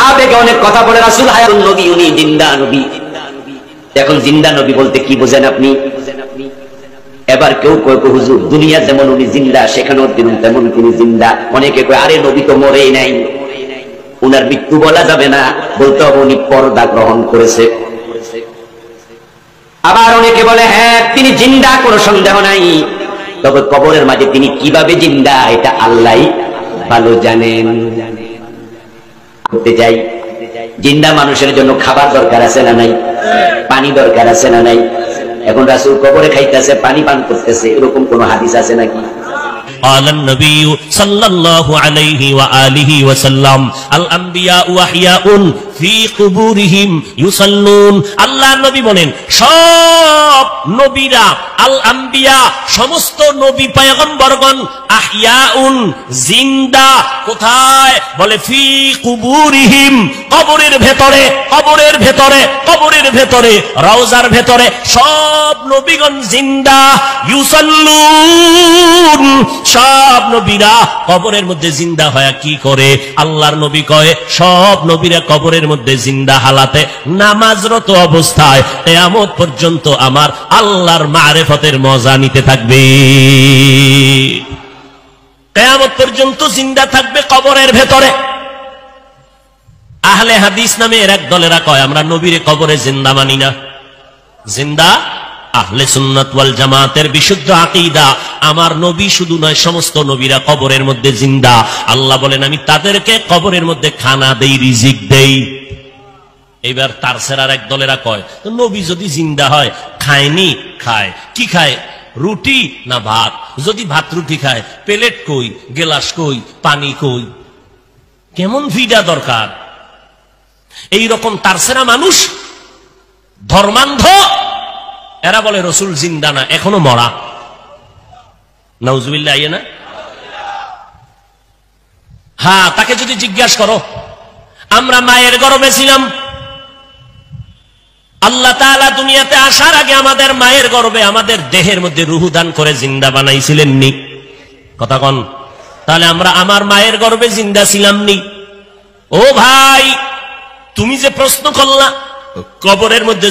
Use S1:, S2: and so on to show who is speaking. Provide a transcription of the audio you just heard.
S1: আবেগে অনেক কথা বলে রাসূল হায়াতুন নবী, উনি জিন্দা নবী। এখন জিন্দা নবী বলতে কি বোঝেন আপনি? এবার কেউ কয় হুজুর দুনিয়া যেমন উনি জিন্দা, সেখানেও তেমন তিনি জিন্দা। অনেকে কয় আরে নবী তো মরেই নাই, উনার মৃত্যু বলা যাবে না, বলতে হবে উনি পর্দা গ্রহণ করেছে। আবার অনেকে বলে হ্যাঁ তিনি জিন্দা, কোনো সন্দেহ নাই, তবে কবরের মাঝে তিনি কিভাবে জিন্দা এটা আল্লাহই ভালো জানেন। করতে চাই, জিন্দা মানুষের জন্য খাবার দরকার আছে না নাই? পানি দরকার আছে না নাই? এখন রাসূল কবরে খাইতেছে, পানি পান করতেছে, এরকম কোন হাদিস আছে নাকি?
S2: قال النبي صلى الله عليه وآله وسلم الأنبياء أحياء في قبورهم يصلون। আল্লাহর নবী বলেন সব নবীরা, আল আম্বিয়া সমস্ত নবী পয়গম্বরগণ, আহইয়াউন জিন্দা। কোথায়? বলে ফি কুবুরিহিম, কবরের ভেতরে, কবরের ভেতরে, কবরের ভেতরে, রওজার ভেতরে সব নবীগণ জিন্দা। ইউসাল্লুন, সব নবীরা কবরের মধ্যে জিন্দা হয়ে কি করে? আল্লাহর নবী কয় সব নবীরা কবরের মধ্যে জিন্দা হালাতে নামাজরত অবস্থায় কিয়ামত পর্যন্ত আমার আল্লাহর মারিফতের মজা নিতে থাকবে। কিয়ামত পর্যন্ত জিন্দা থাকবে কবরের ভেতরে। আহলে হাদিস নামে এর এক দলেরা কয় আমরা নবীর কবরে জিন্দা মানি না। জিন্দা আহলে সুন্নাত ওয়াল জামাতের বিশুদ্ধ আকীদা, আমার নবী শুধু নয় সমস্ত নবীরা কবরের মধ্যে জিন্দা। আল্লাহ বলেন আমি তাদেরকে কবরের মধ্যে খানা দেই, রিজিক দেই। এবার তার সেরার এক দলেরা কয় তো নবী যদি জিন্দা হয় খায়নি? খায়। কি খায়? রুটি না ভাত? যদি ভাত রুটি খায় প্লেট কই, গেলাস কই, পানি কই? কেমন ভিডা দরকার? এইরকম তার সেরা মানুষ ধর্মান্ধ, এরা বলে রসুল জিন্দা না, এখনো মরা। নাউজুবিল্লাহ আইয়ে না? হ্যাঁ, তাকে যদি জিজ্ঞাসা করো আমরা মায়ের গর্ভে ছিলাম, আল্লাহ তাআলা দুনিয়াতে আসার আগে আমাদের মায়ের গর্ভে আমাদের দেহের মধ্যে রূহ দান করে জিন্দা বানাইছিলেন নি? কথা কন। তাহলে আমরা আমার মায়ের গর্ভে জিন্দা ছিলাম নি? ও ভাই, তুমি যে প্রশ্ন করলা কবরের মধ্যে